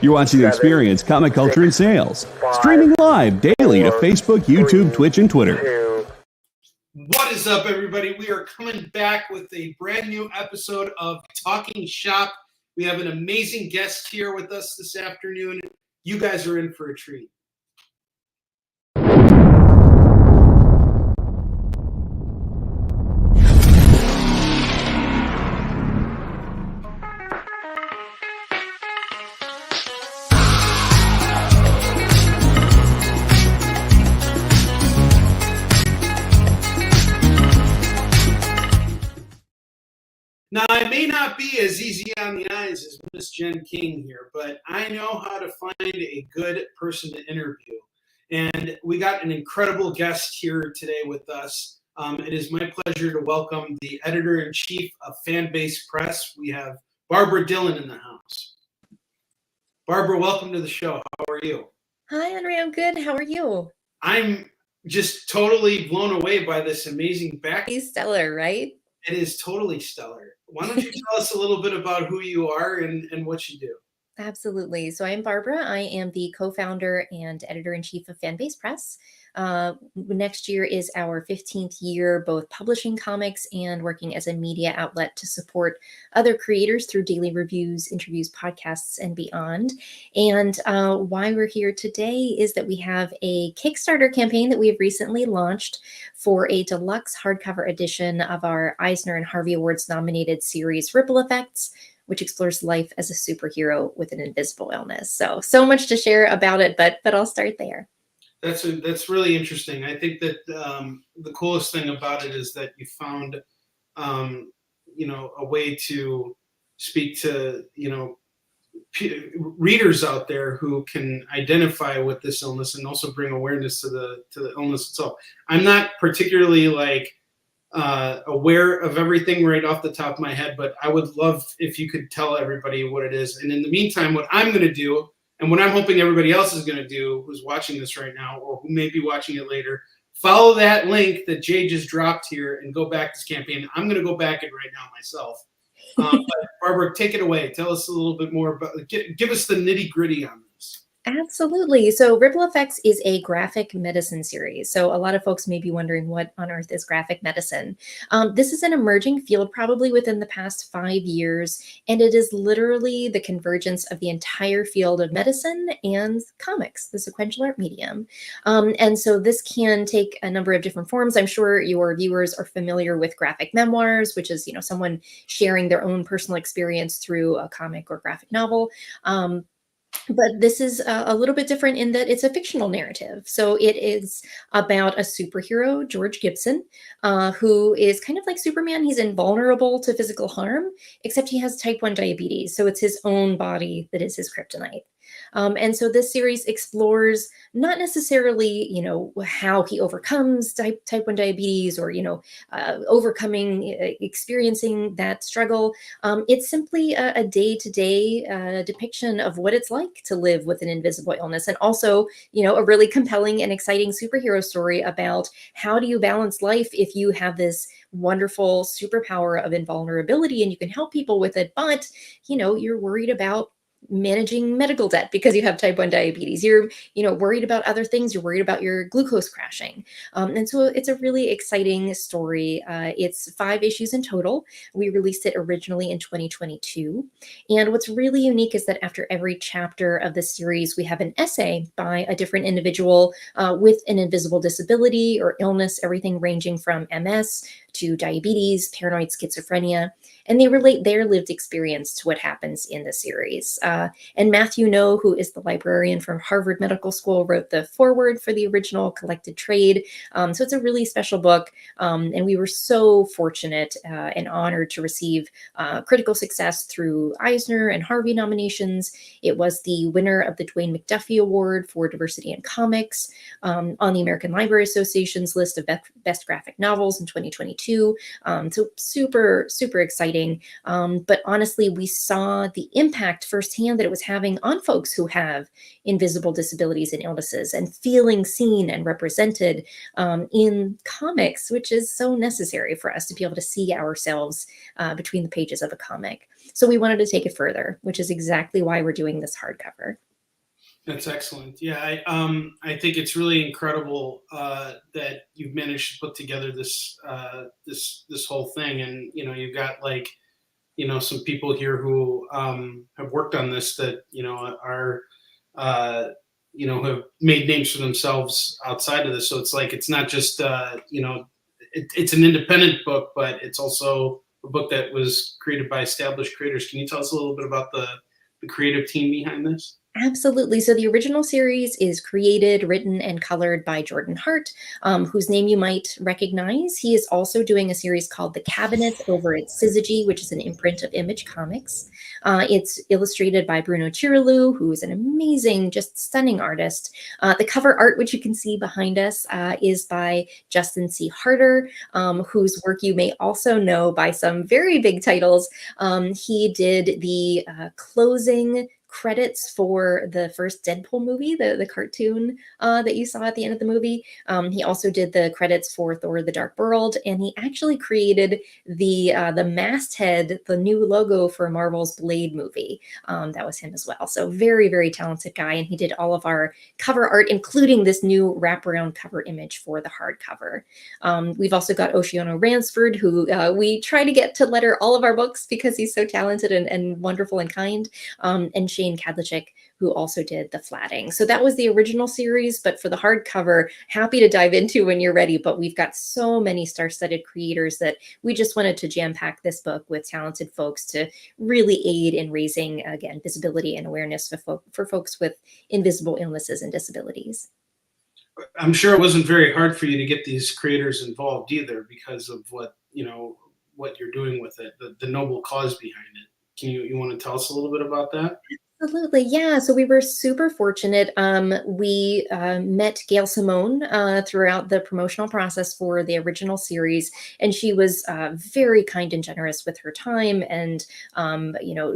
You're watching Experience Comic Culture and Sales, streaming live daily to Facebook, YouTube, Twitch, and Twitter. What is up, everybody? We are coming back with a brand new episode of Talking Shop. We have an amazing guest here with us this afternoon. You guys are in for a treat. Now, I may not be as easy on the eyes as Miss Jen King here, but I know how to find a good person to interview. And we got an incredible guest here today with us. It is my pleasure to welcome the Editor-In-Chief of Fanbase Press. We have Barbra Dillon in the house. Barbara, welcome to the show. How are you? Hi, Onrie. I'm good. How are you? I'm just totally blown away by this amazing background. He's stellar, right? It is totally stellar. Why don't you tell us a little bit about who you are and what you do? Absolutely. So I'm Barbara. I am the co-founder and editor-in-chief of Fanbase Press. Next year is our 15th year, both publishing comics and working as a media outlet to support other creators through daily reviews, interviews, podcasts, and beyond. And why we're here today is that we have a Kickstarter campaign that we have recently launched for a deluxe hardcover edition of our Eisner and Harvey Awards nominated series Ripple Effects, which explores life as a superhero with an invisible illness. So much to share about it, but I'll start there. That's really interesting. I think that the coolest thing about it is that you found, a way to speak to, readers out there who can identify with this illness and also bring awareness to the illness itself. I'm not particularly aware of everything right off the top of my head, but I would love if you could tell everybody what it is. And in the meantime, what I'm going to do, and what I'm hoping everybody else is going to do who's watching this right now or who may be watching it later, follow that link that Jay just dropped here and go back to this campaign. I'm going to go back it right now myself. But Barbara, take it away. Tell us a little bit more about, give us the nitty gritty on this. Absolutely. So Ripple Effects is a graphic medicine series. So a lot of folks may be wondering what on earth is graphic medicine. This is an emerging field probably within the past 5 years, and it is literally the convergence of the entire field of medicine and comics, the sequential art medium. And so this can take a number of different forms. I'm sure your viewers are familiar with graphic memoirs, which is, someone sharing their own personal experience through a comic or graphic novel. But this is a little bit different in that it's a fictional narrative. So it is about a superhero, George Gibson, who is kind of like Superman. He's invulnerable to physical harm, except he has type 1 diabetes. So it's his own body that is his kryptonite. And so this series explores not necessarily, how he overcomes type 1 diabetes or, experiencing that struggle. It's simply a day-to-day depiction of what it's like to live with an invisible illness. And also, a really compelling and exciting superhero story about how do you balance life if you have this wonderful superpower of invulnerability and you can help people with it, but, you're worried about managing medical debt because you have type 1 diabetes. You're, worried about other things. You're worried about your glucose crashing. And so it's a really exciting story. It's 5 issues in total. We released it originally in 2022. And what's really unique is that after every chapter of the series, we have an essay by a different individual with an invisible disability or illness, everything ranging from MS to diabetes, paranoid schizophrenia, and they relate their lived experience to what happens in the series. And Matthew No, who is the librarian from Harvard Medical School, wrote the foreword for the original collected trade. So it's a really special book. And we were so fortunate and honored to receive critical success through Eisner and Harvey nominations. It was the winner of the Dwayne McDuffie Award for Diversity in Comics on the American Library Association's list of best graphic novels in 2022. So super, super exciting. But honestly, we saw the impact firsthand that it was having on folks who have invisible disabilities and illnesses and feeling seen and represented in comics, which is so necessary for us to be able to see ourselves between the pages of a comic. So we wanted to take it further, which is exactly why we're doing this hardcover. That's excellent. Yeah, I think it's really incredible that you've managed to put together this this whole thing, and you've got like some people here who have worked on this that are have made names for themselves outside of this. So it's like it's not just it's an independent book, but it's also a book that was created by established creators. Can you tell us a little bit about the creative team behind this? Absolutely. So the original series is created, written, and colored by Jordan Hart, whose name you might recognize. He is also doing a series called The Cabinet over at Syzygy, which is an imprint of Image Comics. It's illustrated by Bruno Chiralou, who is an amazing, just stunning artist. The cover art, which you can see behind us, is by Justin C. Harder, whose work you may also know by some very big titles. He did the closing credits for the first Deadpool movie, the cartoon that you saw at the end of the movie. He also did the credits for Thor: The Dark World, and he actually created the masthead, the new logo for Marvel's Blade movie. That was him as well. So very, very talented guy, and he did all of our cover art, including this new wraparound cover image for the hardcover. We've also got Oceano Ransford, who we try to get to letter all of our books because he's so talented and wonderful and kind, and Shane Kadlicek, who also did the flatting. So that was the original series, but for the hardcover, happy to dive into when you're ready. But we've got so many star-studded creators that we just wanted to jam-pack this book with talented folks to really aid in raising, again, visibility and awareness for folks with invisible illnesses and disabilities. I'm sure it wasn't very hard for you to get these creators involved either, because of what you're doing with it, the noble cause behind it. Can you want to tell us a little bit about that? Absolutely. Yeah. So we were super fortunate. We met Gail Simone throughout the promotional process for the original series, and she was very kind and generous with her time and,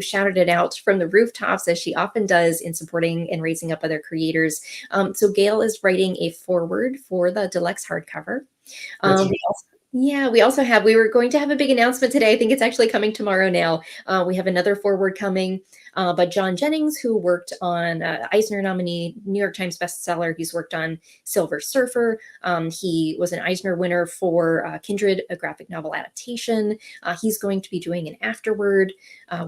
shouted it out from the rooftops, as she often does in supporting and raising up other creators. So Gail is writing a foreword for the deluxe hardcover. We were going to have a big announcement today. I think it's actually coming tomorrow now. We have another forward coming by John Jennings, who worked on Eisner nominee, New York Times bestseller. He's worked on Silver Surfer. He was an Eisner winner for Kindred, a graphic novel adaptation. He's going to be doing an afterword.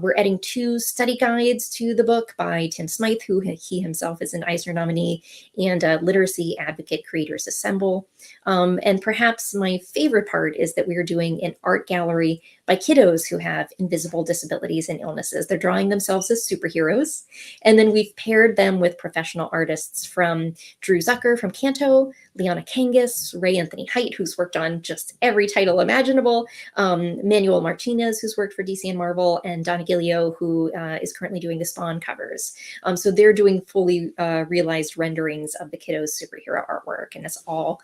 We're adding 2 study guides to the book by Tim Smythe, who he himself is an Eisner nominee, and Literacy Advocate Creators Assemble. And perhaps my favorite part is that we are doing an art gallery by kiddos who have invisible disabilities and illnesses. They're drawing themselves as superheroes. And then we've paired them with professional artists from Drew Zucker from Canto, Liana Kangas, Ray Anthony Height, who's worked on just every title imaginable, Manuel Martinez, who's worked for DC and Marvel, and Donna Gilio, who is currently doing the Spawn covers. So they're doing fully realized renderings of the kiddos' superhero artwork, and it's all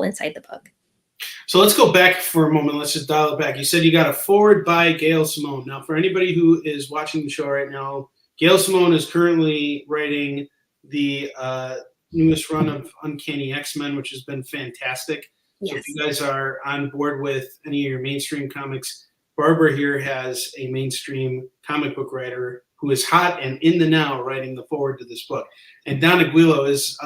inside the book. So let's go back for a moment. Let's just dial it back. You said you got a forward by Gail Simone. Now, for anybody who is watching the show right now, Gail Simone is currently writing the newest run of Uncanny X-Men, which has been fantastic. Yes. So if you guys are on board with any of your mainstream comics, Barbara here has a mainstream comic book writer who is hot and in the now writing the forward to this book. And Don Aguilo's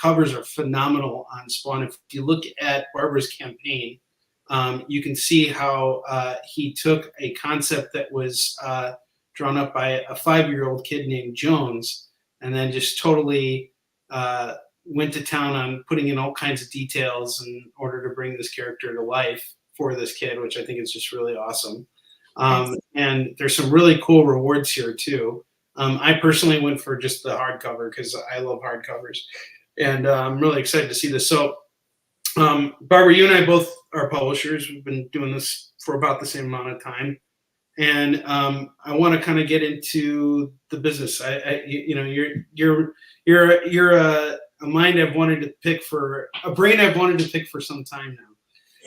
covers are phenomenal on Spawn. If you look at Barbara's campaign, you can see how he took a concept that was drawn up by a 5-year-old kid named Jones, and then just totally went to town on putting in all kinds of details in order to bring this character to life for this kid, which I think is just really awesome. And there's some really cool rewards here too. I personally went for just the hardcover because I love hardcovers, and I'm really excited to see this. So, Barbara, you and I both are publishers. We've been doing this for about the same amount of time, and I want to kind of get into the business. You're a mind I've wanted to pick for a brain I've wanted to pick for some time now.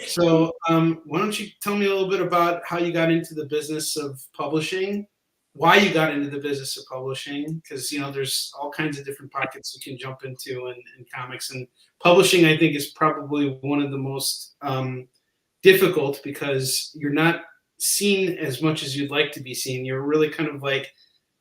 So why don't you tell me a little bit about how you got into the business of publishing, why you got into the business of publishing, because there's all kinds of different pockets you can jump into in comics, and publishing I think is probably one of the most difficult, because you're not seen as much as you'd like to be seen. You're really kind of like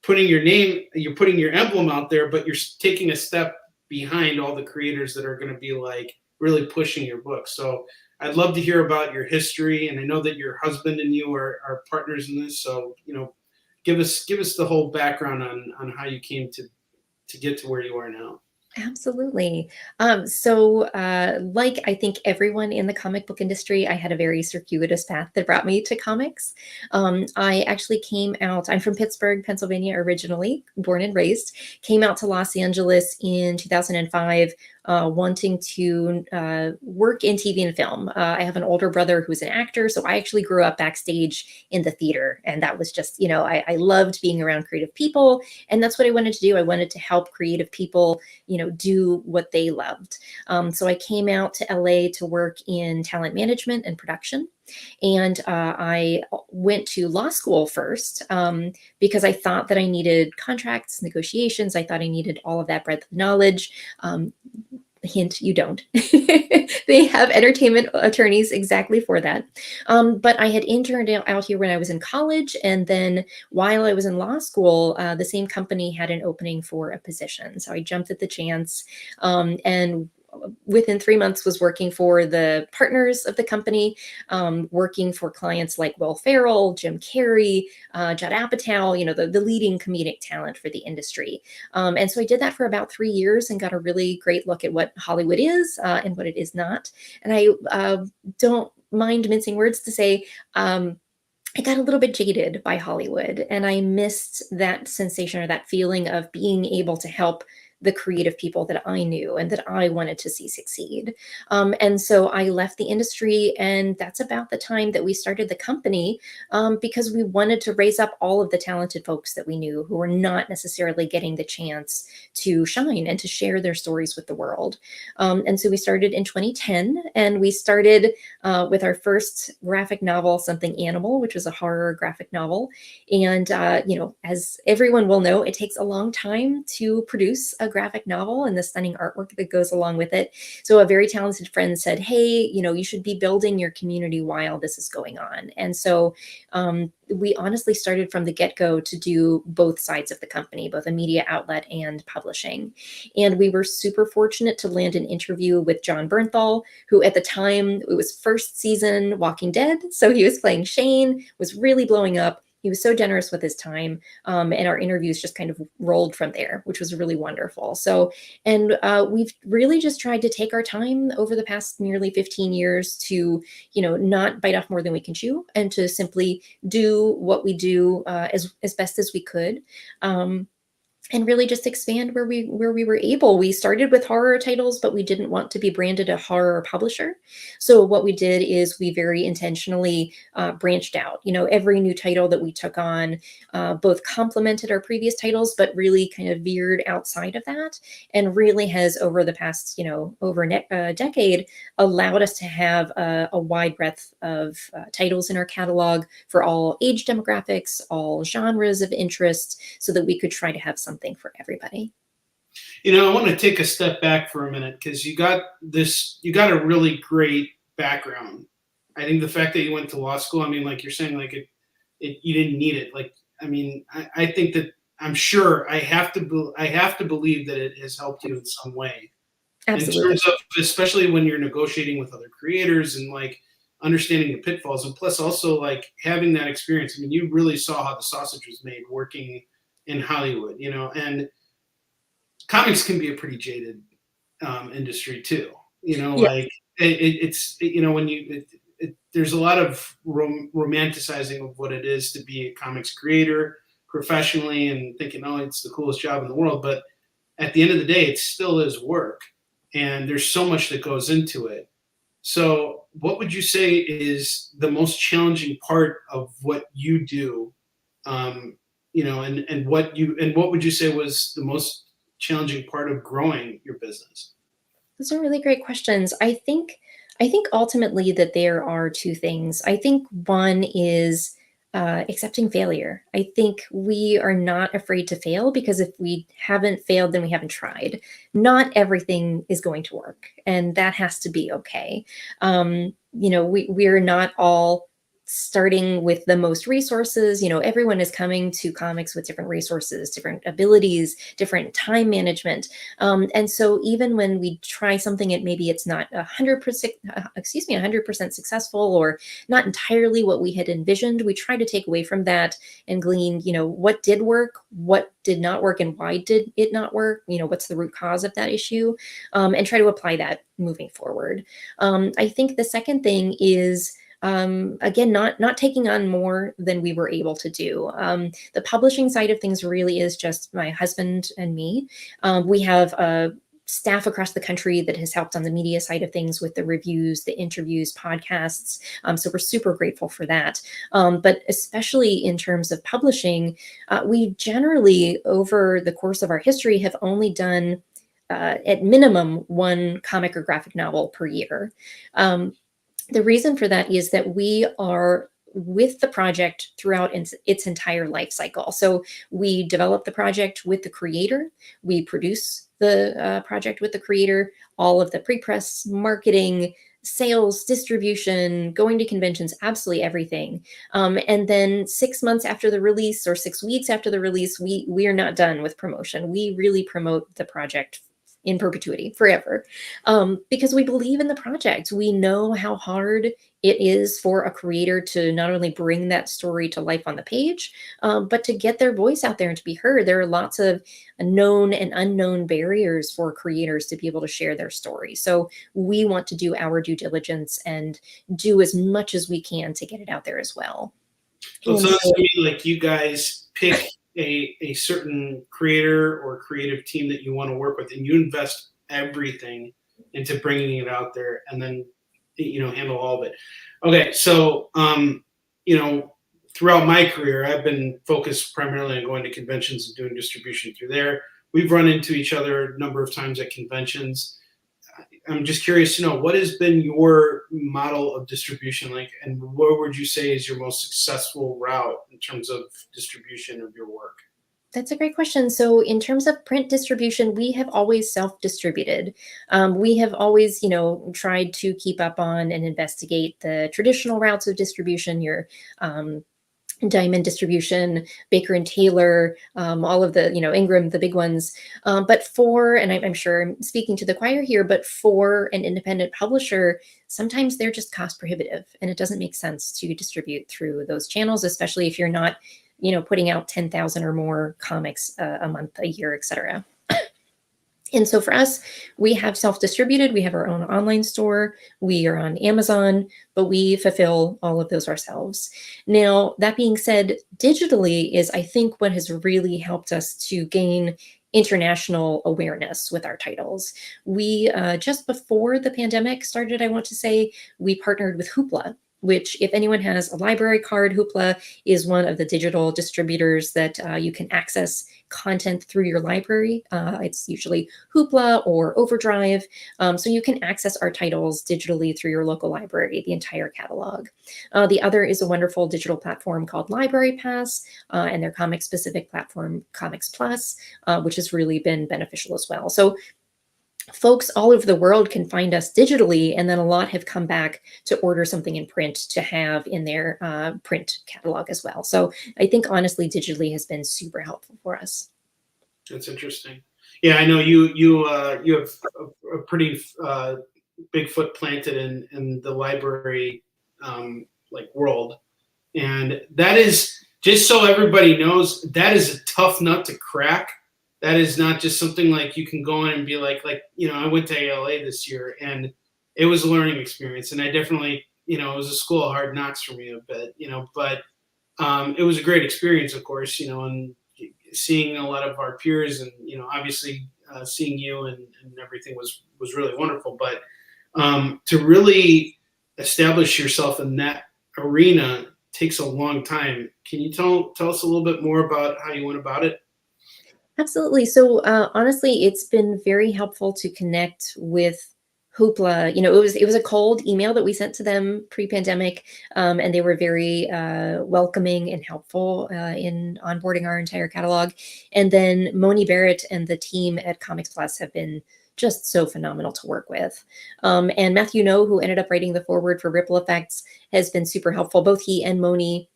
putting your name, you're putting your emblem out there, but you're taking a step behind all the creators that are going to be like really pushing your book. So I'd love to hear about your history, and I know that your husband and you are partners in this. So, you know, give us the whole background on how you came to get to where you are now. Absolutely. Like I think everyone in the comic book industry, I had a very circuitous path that brought me to comics. I actually came out, I'm from Pittsburgh, Pennsylvania, originally, born and raised, came out to Los Angeles in 2005, wanting to work in TV and film. I have an older brother who's an actor, so I actually grew up backstage in the theater. And that was just, you know, I loved being around creative people. And that's what I wanted to do. I wanted to help creative people, you know, do what they loved. So I came out to LA to work in talent management and production. And I went to law school first because I thought that I needed contracts, negotiations. I thought I needed all of that breadth of knowledge. Hint, you don't. They have entertainment attorneys exactly for that. But I had interned out here when I was in college. And then while I was in law school, the same company had an opening for a position. So I jumped at the chance and within 3 months was working for the partners of the company, working for clients like Will Ferrell, Jim Carrey, Judd Apatow, you know, the leading comedic talent for the industry. And so I did that for about 3 years and got a really great look at what Hollywood is and what it is not. And I don't mind mincing words to say, I got a little bit jaded by Hollywood, and I missed that sensation or that feeling of being able to help the creative people that I knew and that I wanted to see succeed. And so I left the industry, and that's about the time that we started the company because we wanted to raise up all of the talented folks that we knew who were not necessarily getting the chance to shine and to share their stories with the world. And so we started in 2010, and we started with our first graphic novel, Something Animal, which was a horror graphic novel. And, you know, as everyone will know, it takes a long time to produce a graphic novel and the stunning artwork that goes along with it. So a very talented friend said, hey, you know, you should be building your community while this is going on. And so we honestly started from the get-go to do both sides of the company, both a media outlet and publishing. And we were super fortunate to land an interview with John Bernthal, who at the time, it was first season Walking Dead. So he was playing Shane, was really blowing up. He was so generous with his time, and our interviews just kind of rolled from there, which was really wonderful. So, and we've really just tried to take our time over the past nearly 15 years to, you know, not bite off more than we can chew, and to simply do what we do as best as we could. And really just expand where we were able. We started with horror titles, but we didn't want to be branded a horror publisher. So what we did is we very intentionally branched out. You know, every new title that we took on both complemented our previous titles, but really kind of veered outside of that, and really has over the past, you know, over a decade allowed us to have a wide breadth of titles in our catalog for all age demographics, all genres of interest, so that we could try to have something for everybody. You know, I want to take a step back for a minute, because you got a really great background. I think the fact that you went to law school, I mean, like you're saying, like you didn't need it. Like, I mean, I think that, I'm sure, I have to believe that it has helped you in some way. Absolutely. In terms of, especially when you're negotiating with other creators and like understanding the pitfalls, and plus also like having that experience. I mean, you really saw how the sausage was made working in Hollywood, you know, and comics can be a pretty jaded industry too, you know, Yeah. like it's, you know, when there's a lot of romanticizing of what it is to be a comics creator professionally, and thinking, oh, it's the coolest job in the world. But at the end of the day, it still is work, and there's so much that goes into it. So what would you say is the most challenging part of what you do? You know, and what would you say was the most challenging part of growing your business? Those are really great questions. I think ultimately that there are two things. I think one is accepting failure. I think we are not afraid to fail, because if we haven't failed, then we haven't tried. Not everything is going to work, and that has to be okay. You know, we're not all starting with the most resources. Everyone is coming to comics with different resources, different abilities, different time management. And so even when we try something and maybe it's not 100% successful, or not entirely what we had envisioned, we try to take away from that and glean, what did work, what did not work, and why did it not work? What's the root cause of that issue? And try to apply that moving forward. I think the second thing is, again, not taking on more than we were able to do. The publishing side of things really is just my husband and me. We have staff across the country that has helped on the media side of things with the reviews, the interviews, podcasts. So we're super grateful for that. But especially in terms of publishing, we generally, over the course of our history, have only done at minimum one comic or graphic novel per year. The reason for that is that we are with the project throughout its entire life cycle. So we develop the project with the creator, we produce the project with the creator, all of the pre-press, marketing, sales, distribution, going to conventions, absolutely everything. And then 6 months after the release, or 6 weeks after the release, we are not done with promotion. We really promote the project in perpetuity, forever, because we believe in the project. We know how hard it is for a creator to not only bring that story to life on the page, but to get their voice out there and to be heard. There are lots of known and unknown barriers for creators to be able to share their story. So we want to do our due diligence and do as much as we can to get it out there as well. So it sounds to me like you guys pick a certain creator or creative team that you want to work with, and you invest everything into bringing it out there, and then handle all of it. Okay, so throughout my career, I've been focused primarily on going to conventions and doing distribution through there. We've run into each other a number of times at conventions. I'm just curious to know, what has been your model of distribution like, and what would you say is your most successful route in terms of distribution of your work? That's a great question. So in terms of print distribution, we have always self-distributed. We have always, tried to keep up on and investigate the traditional routes of distribution, your Diamond Distribution, Baker and Taylor, all of the, Ingram, the big ones. But and I'm sure I'm speaking to the choir here, but for an independent publisher, sometimes they're just cost prohibitive, and it doesn't make sense to distribute through those channels, especially if you're not, putting out 10,000 or more comics a month, a year, etc. And so for us, we have self-distributed, we have our own online store, we are on Amazon, but we fulfill all of those ourselves. Now, that being said, digitally is, I think, what has really helped us to gain international awareness with our titles. We, just before the pandemic started, I want to say, we partnered with Hoopla, which, if anyone has a library card, Hoopla is one of the digital distributors that you can access content through your library. It's usually Hoopla or Overdrive. So you can access our titles digitally through your local library, the entire catalog. The other is a wonderful digital platform called Library Pass, and their comic-specific platform, Comics Plus, which has really been beneficial as well. So folks all over the world can find us digitally, and then a lot have come back to order something in print to have in their print catalog as well. So I think, honestly, digitally has been super helpful for us. That's interesting. Yeah, I know you have a pretty big foot planted in the library world, and that is, just so everybody knows, that is a tough nut to crack. That is not just something like you can go in and be like, I went to ALA this year, and it was a learning experience. And I definitely, it was a school of hard knocks for me a bit, but it was a great experience, of course, and seeing a lot of our peers and, obviously seeing you and everything was really wonderful. But to really establish yourself in that arena takes a long time. Can you tell us a little bit more about how you went about it? Absolutely. So honestly, it's been very helpful to connect with Hoopla. It was a cold email that we sent to them pre-pandemic, and they were very welcoming and helpful in onboarding our entire catalog. And then Moni Barrett and the team at Comics Plus have been just so phenomenal to work with. And Matthew No, who ended up writing the foreword for Ripple Effects, has been super helpful. Both he and Moni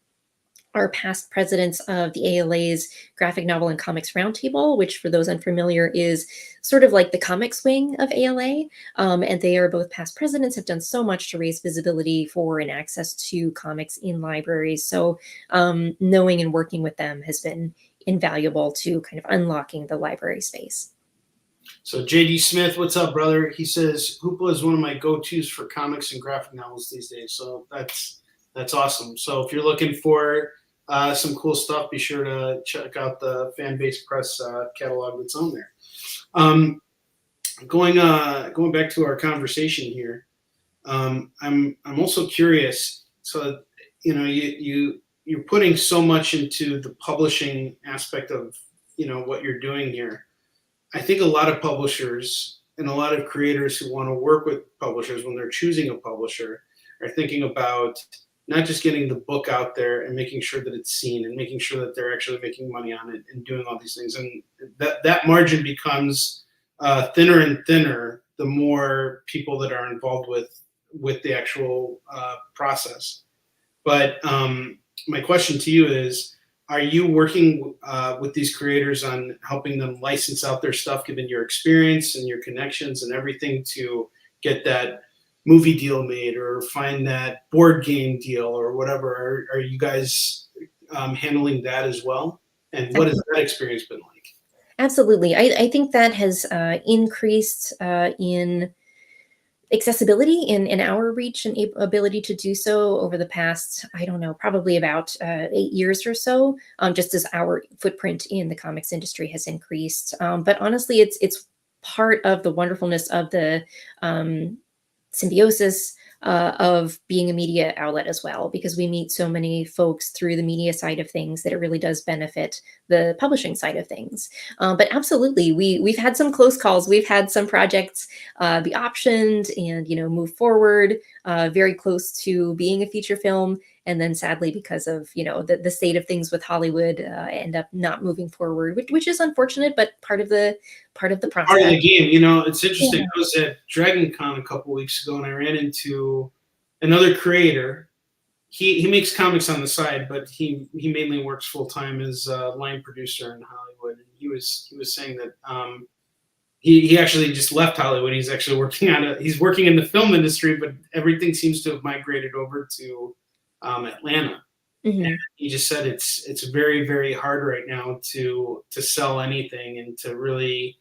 are past presidents of the ALA's Graphic Novel and Comics Roundtable, which, for those unfamiliar, is sort of like the comics wing of ALA. And they are both past presidents, have done so much to raise visibility for and access to comics in libraries. So knowing and working with them has been invaluable to kind of unlocking the library space. So JD Smith, what's up, brother? He says, Hoopla is one of my go-tos for comics and graphic novels these days. So that's awesome. So if you're looking for some cool stuff, be sure to check out the Fanbase Press catalog that's on there. Going back to our conversation here, I'm also curious. So you're putting so much into the publishing aspect of what you're doing here. I think a lot of publishers and a lot of creators who want to work with publishers when they're choosing a publisher are thinking about not just getting the book out there and making sure that it's seen and making sure that they're actually making money on it and doing all these things. And that margin becomes thinner and thinner the more people that are involved with the actual process. But my question to you is, are you working with these creators on helping them license out their stuff, given your experience and your connections and everything, to get that movie deal made or find that board game deal or whatever? Are you guys handling that as well? And what has that experience been like? Absolutely. I think that has increased in accessibility in our reach and ability to do so over the past, I don't know, probably about 8 years or so, just as our footprint in the comics industry has increased. But honestly, it's part of the wonderfulness of the symbiosis of being a media outlet as well, because we meet so many folks through the media side of things that it really does benefit the publishing side of things. But absolutely, we've had some close calls. We've had some projects be optioned and move forward very close to being a feature film, and then sadly, because of the state of things with Hollywood, end up not moving forward, which is unfortunate, but part of the process. Part of the game. It's interesting. Yeah. I was at Dragon Con a couple weeks ago, and I ran into another creator. He makes comics on the side, but he mainly works full time as a line producer in Hollywood. And he was saying that he actually just left Hollywood. He's actually he's working in the film industry, but everything seems to have migrated over to Atlanta. Mm-hmm. And he just said it's very, very hard right now to sell anything and to really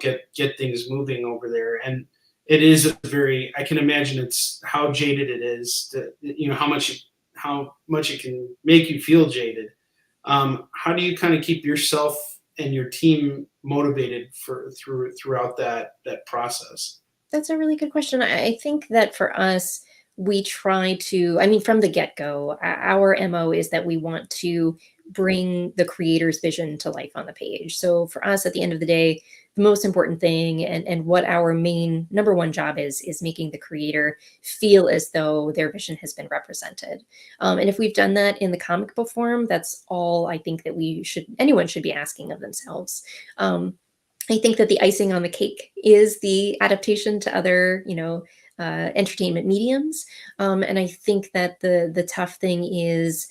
get things moving over there. And it is I can imagine it's how jaded it is, how much it can make you feel jaded. How do you kind of keep yourself and your team motivated throughout that process? That's a really good question. I think that for us, we try to, from the get-go, our MO is that we want to bring the creator's vision to life on the page. So for us, at the end of the day, the most important thing and what our main number one job is making the creator feel as though their vision has been represented. And if we've done that in the comic book form, that's all I think that anyone should be asking of themselves. I think that the icing on the cake is the adaptation to other, entertainment mediums. And I think that the tough thing is,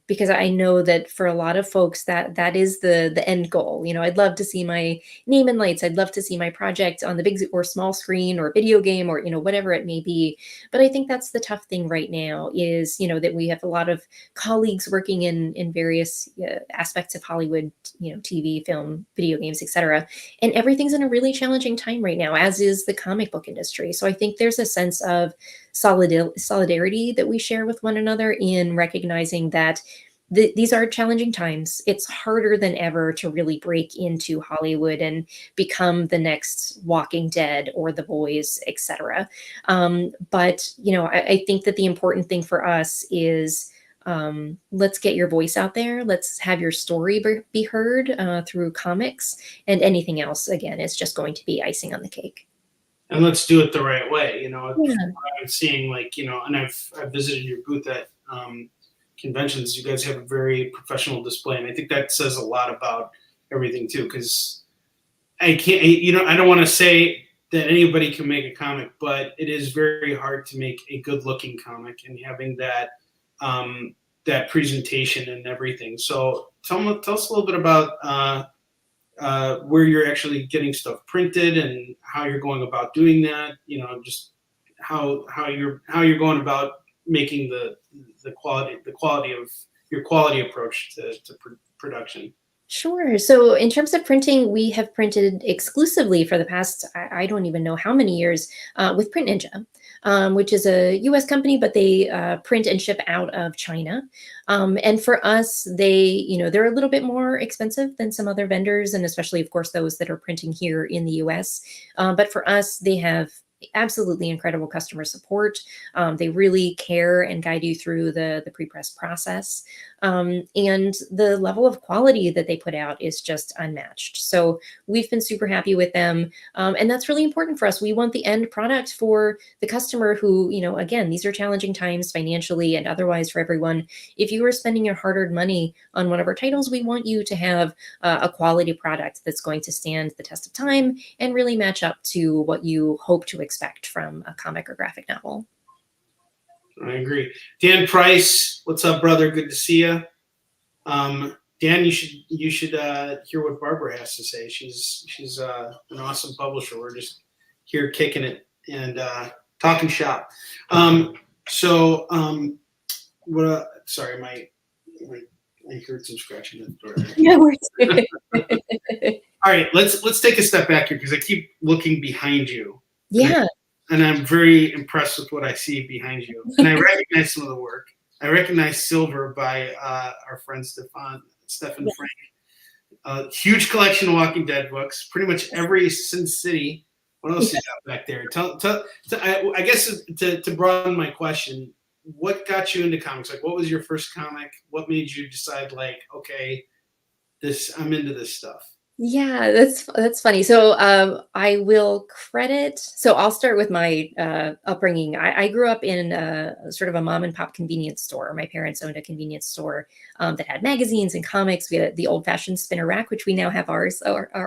because I know that for a lot of folks that is the end goal. I'd love to see my name in lights. I'd love to see my project on the big or small screen or video game or, whatever it may be. But I think that's the tough thing right now is, that we have a lot of colleagues working in various aspects of Hollywood, TV, film, video games, etc. And everything's in a really challenging time right now, as is the comic book industry. So I think there's a sense of solidarity that we share with one another in recognizing that these are challenging times. It's harder than ever to really break into Hollywood and become the next Walking Dead or The Boys, etc. But I think that the important thing for us is let's get your voice out there. Let's have your story be heard through comics, and anything else, again, is just going to be icing on the cake. And let's do it the right way. I'm seeing and I've visited your booth at conventions. You guys have a very professional display, and I think that says a lot about everything too. Because I can't, I don't want to say that anybody can make a comic, but it is very hard to make a good looking comic and having that, that presentation and everything. So tell us a little bit about where you're actually getting stuff printed and how you're going about doing that. Just how you're going about making the quality of your quality approach to production. Sure. So in terms of printing, we have printed exclusively for the past, I don't even know how many years, with Print Ninja, which is a US company, but they print and ship out of China. And for us, they're a little bit more expensive than some other vendors, and especially, of course, those that are printing here in the US. But for us, they have absolutely incredible customer support. They really care and guide you through the pre-press process. And the level of quality that they put out is just unmatched. So we've been super happy with them. And that's really important for us. We want the end product for the customer who, again, these are challenging times financially and otherwise for everyone. If you are spending your hard-earned money on one of our titles, we want you to have a quality product that's going to stand the test of time and really match up to what you hope to expect from a comic or graphic novel. I agree. Dan Price, what's up, brother? Good to see you. Dan, you should hear what Barbara has to say. She's an awesome publisher. We're just here kicking it and talking shop. Sorry, I heard some scratching at the door. Yeah, we're All right, let's take a step back here because I keep looking behind you. Yeah. And I'm very impressed with what I see behind you. And I recognize some of the work. I recognize Silver by our friend Stefan Frank. Huge collection of Walking Dead books. Pretty much every Sin City. What else you got back there? I guess to broaden my question, what got you into comics? Like, what was your first comic? What made you decide, like, okay, I'm into this stuff? Yeah, that's funny. So I will credit. So I'll start with my upbringing. I grew up in sort of a mom and pop convenience store. My parents owned a convenience store that had magazines and comics. We had the old fashioned spinner rack, which we now have our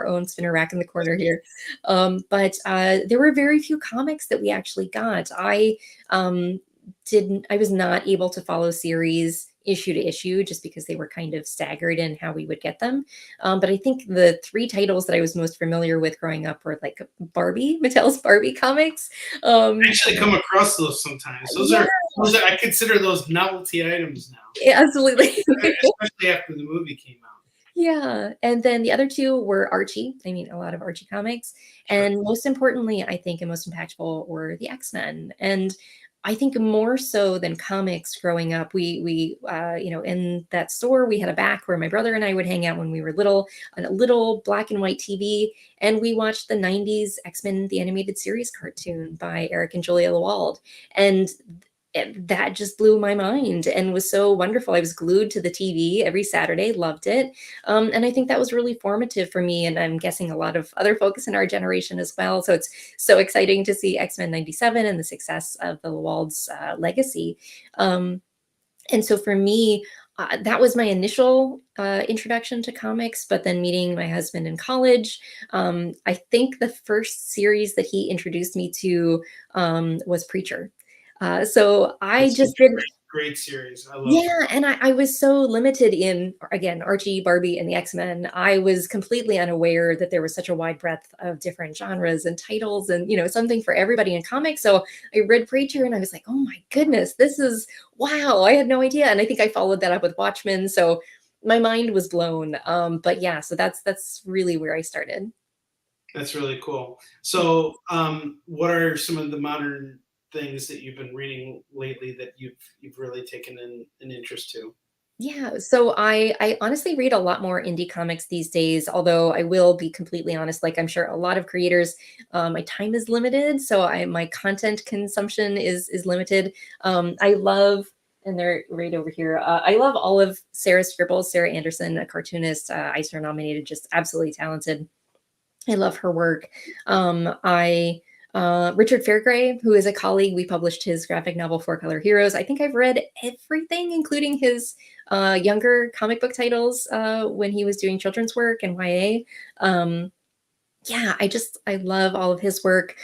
own spinner rack in the corner here. But there were very few comics that we actually got. I was not able to follow series issue to issue just because they were kind of staggered in how we would get them. But I think the three titles that I was most familiar with growing up were like Mattel's Barbie comics. I actually come across those sometimes. Those are I consider those novelty items now. Yeah, absolutely. Especially after the movie came out. Yeah. And then the other two were Archie. I mean, a lot of Archie comics. And most importantly, I think, and most impactful were the X-Men. And I think more so than comics growing up, we in that store, we had a back where my brother and I would hang out when we were little, on a little black and white TV. And we watched the 90s X-Men, the animated series cartoon by Eric and Julia Lewald. And that just blew my mind and was so wonderful. I was glued to the TV every Saturday, loved it. And I think that was really formative for me. And I'm guessing a lot of other folks in our generation as well. So it's so exciting to see X-Men 97 and the success of the Lewald's legacy. And so for me, that was my initial introduction to comics, but then meeting my husband in college, I think the first series that he introduced me to was Preacher. So I just did great series. I love it. And I was so limited in, again, Archie, Barbie, and the X-Men. I was completely unaware that there was such a wide breadth of different genres and titles and, something for everybody in comics. So I read Preacher and I was like, oh my goodness, this is, wow, I had no idea. And I think I followed that up with Watchmen. So my mind was blown. But yeah, so that's really where I started. That's really cool. So what are some of the modern things that you've been reading lately that you've really taken an interest to? Yeah, so I honestly read a lot more indie comics these days, although I will be completely honest, like I'm sure a lot of creators, my time is limited, so my content consumption is limited. I love, and they're right over here, I love all of Sarah's scribbles. Sarah Anderson, a cartoonist, Eisner nominated, just absolutely talented. I love her work. Richard Fairgray, who is a colleague, we published his graphic novel, Four Color Heroes. I think I've read everything, including his younger comic book titles when he was doing children's work and YA. Yeah, I love all of his work.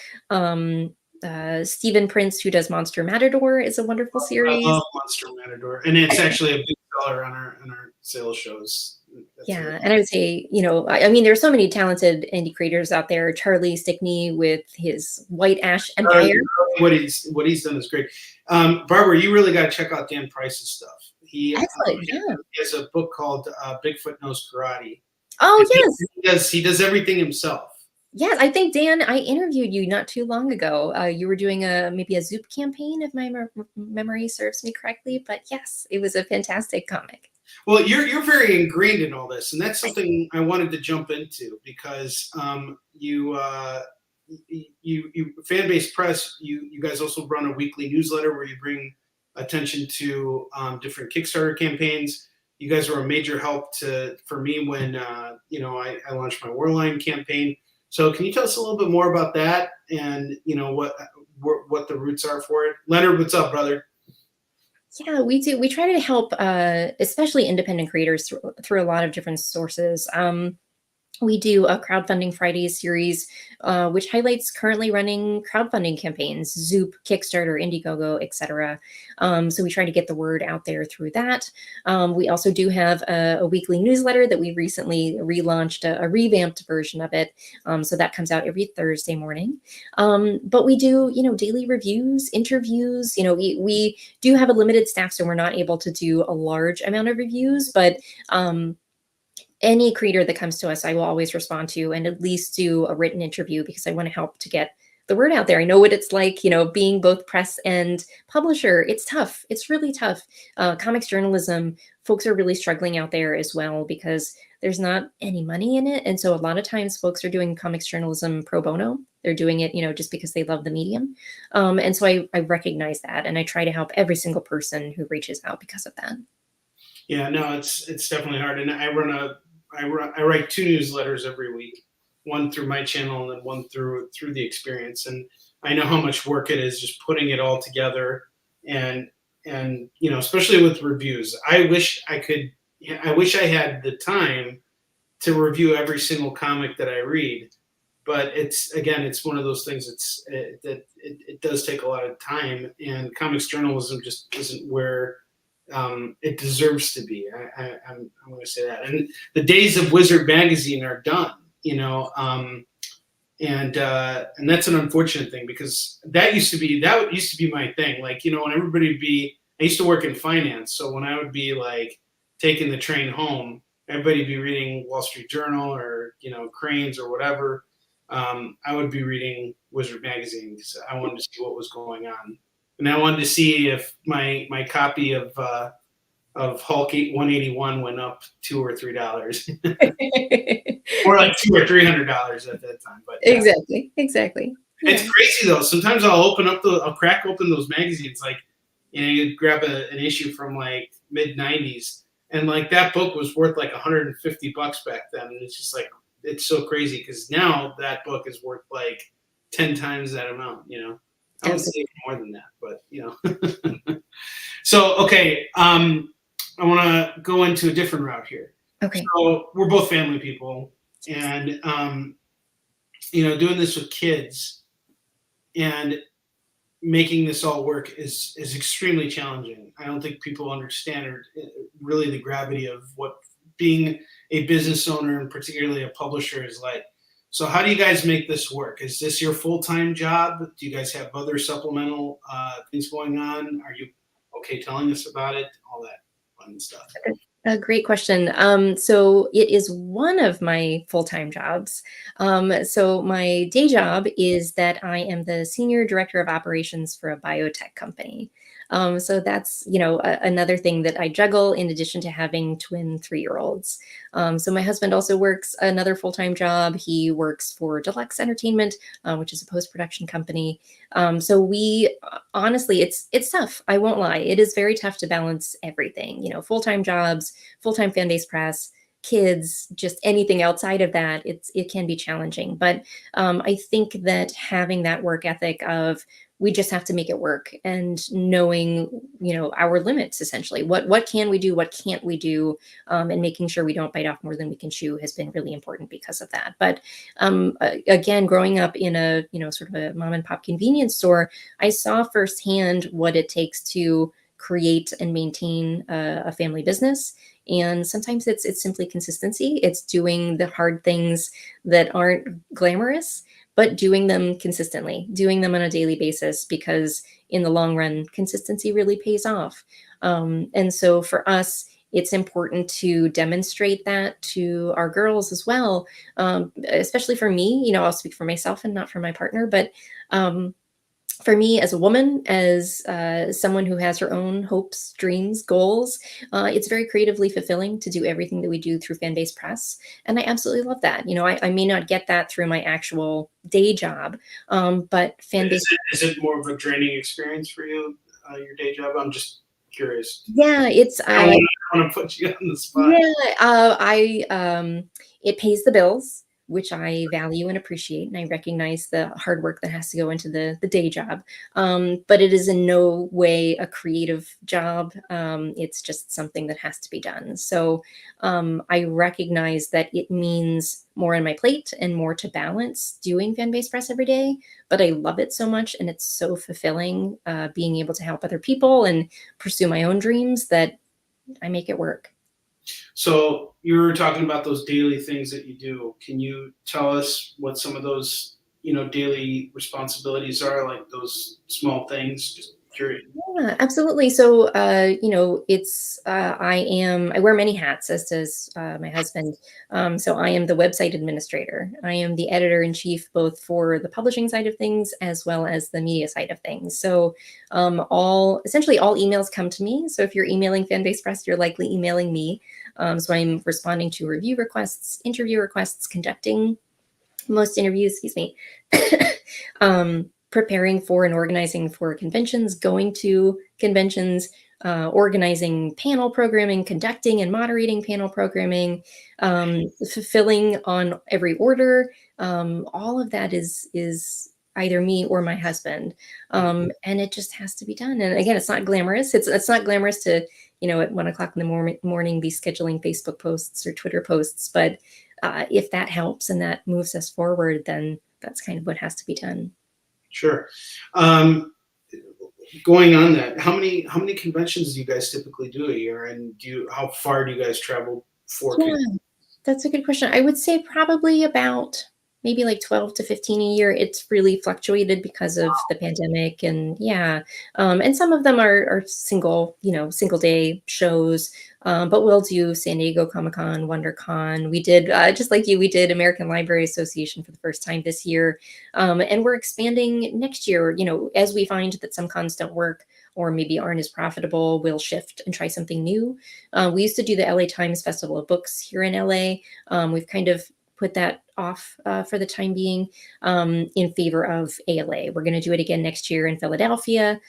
Stephen Prince, who does Monster Matador, is a wonderful I series. love Monster Matador, and it's actually a big seller on our sales shows. That's Yeah, really and I would say, I mean, there's so many talented indie creators out there. Charlie Stickney with his White Ash Empire. what he's done is great. Barbara, you really got to check out Dan Price's stuff. Excellent. Yeah. He has a book called Bigfoot Knows Karate. Oh, And yes. he does everything himself. Yes, I think, Dan, I interviewed you not too long ago. You were doing maybe a Zoop campaign, if my memory serves me correctly. But yes, it was a fantastic comic. Well, you're very ingrained in all this, and that's something I wanted to jump into because you Fanbase Press, you guys also run a weekly newsletter where you bring attention to different Kickstarter campaigns. You guys were a major help for me when I launched my Warline campaign. So can you tell us a little bit more about that and what the roots are for it? Leonard, what's up, brother? Yeah, we do. We try to help, especially independent creators through a lot of different sources. We do a Crowdfunding Fridays series, which highlights currently running crowdfunding campaigns, Zoop, Kickstarter, Indiegogo, etc. So we try to get the word out there through that. We also do have a weekly newsletter that we recently relaunched, a revamped version of it. So that comes out every Thursday morning. But we do, daily reviews, interviews. We do have a limited staff, so we're not able to do a large amount of reviews, but any creator that comes to us, I will always respond to and at least do a written interview because I want to help to get the word out there. I know what it's like, being both press and publisher. It's tough. It's really tough. Comics journalism, folks are really struggling out there as well because there's not any money in it. And so a lot of times folks are doing comics journalism pro bono. They're doing it, just because they love the medium. And so I recognize that. And I try to help every single person who reaches out because of that. Yeah, no, it's definitely hard. And I write 2 newsletters every week, one through my channel and then one through the experience. And I know how much work it is just putting it all together and especially with reviews. I wish I had the time to review every single comic that I read, but it's one of those things. It does take a lot of time, and comics journalism just isn't where it deserves to be. I'm going to say that. And the days of Wizard magazine are done, and that's an unfortunate thing because that used to be my thing. Like, when everybody would be, I used to work in finance. So when I would be like taking the train home, everybody would be reading Wall Street Journal or, Cranes or whatever. I would be reading Wizard magazine because I wanted to see what was going on. And I wanted to see if my copy of Hulk 181 went up $2 or $3, or like $200 or $300 at that time. But yeah. Exactly. Yeah. It's crazy though. Sometimes I'll crack open those magazines. Like, you grab an issue from like mid '90s, and like that book was worth like $150 back then. And it's just like, it's so crazy because now that book is worth like 10 times that amount. I would say more than that, but So, okay, I want to go into a different route here. Okay. So we're both family people, and doing this with kids and making this all work is extremely challenging. I don't think people understand really the gravity of what being a business owner and particularly a publisher is like. So how do you guys make this work? Is this your full-time job? Do you guys have other supplemental things going on? Are you okay telling us about it? All that fun stuff. A great question. So it is one of my full-time jobs. So my day job is that I am the senior director of operations for a biotech company. So that's, another thing that I juggle in addition to having twin 3-year-olds. So my husband also works another full-time job. He works for Deluxe Entertainment, which is a post-production company. So we honestly, it's tough. I won't lie. It is very tough to balance everything, full-time jobs, full-time Fanbase Press, kids, just anything outside of that. It can be challenging. But I think that having that work ethic of we just have to make it work, and knowing, our limits, essentially. What can we do? What can't we do? And making sure we don't bite off more than we can chew has been really important because of that. But again, growing up in a, sort of a mom and pop convenience store, I saw firsthand what it takes to create and maintain a family business. And sometimes it's simply consistency. It's doing the hard things that aren't glamorous, but doing them consistently, doing them on a daily basis, because in the long run, consistency really pays off. And so for us, it's important to demonstrate that to our girls as well, especially for me. I'll speak for myself and not for my partner, but for me as a woman, as someone who has her own hopes, dreams, goals, it's very creatively fulfilling to do everything that we do through Fanbase Press. And I absolutely love that. I may not get that through my actual day job, but Fanbase... Is it more of a draining experience for you, your day job? I'm just curious. Yeah, it's... I don't want to put you on the spot. Yeah, it pays the bills, which I value and appreciate. And I recognize the hard work that has to go into the day job. But it is in no way a creative job. It's just something that has to be done. So I recognize that it means more on my plate and more to balance doing Fanbase Press every day. But I love it so much, and it's so fulfilling being able to help other people and pursue my own dreams that I make it work. So you were talking about those daily things that you do. Can you tell us what some of those, daily responsibilities are, like those small things? Just curious. Yeah, absolutely. So, it's, I wear many hats, as does my husband. So I am the website administrator. I am the editor-in-chief, both for the publishing side of things as well as the media side of things. So essentially all emails come to me. So if you're emailing Fanbase Press, you're likely emailing me. So I'm responding to review requests, interview requests, conducting most interviews, preparing for and organizing for conventions, going to conventions, organizing panel programming, conducting and moderating panel programming, fulfilling on every order. All of that is either me or my husband. And it just has to be done. And again, it's not glamorous. It's not glamorous to, at 1 o'clock in the morning be scheduling Facebook posts or Twitter posts. But if that helps and that moves us forward, then that's kind of what has to be done. Sure. Going on that, how many conventions do you guys typically do a year, and how far do you guys travel for? Yeah, that's a good question. I would say probably about maybe like 12 to 15 a year. It's really fluctuated because of the pandemic, and and some of them are single day shows. But we'll do San Diego Comic-Con, WonderCon. We did, just like you, we did American Library Association for the first time this year. And we're expanding next year. As we find that some cons don't work or maybe aren't as profitable, we'll shift and try something new. We used to do the LA Times Festival of Books here in LA. We've kind of put that off for the time being in favor of ALA. We're going to do it again next year in Philadelphia.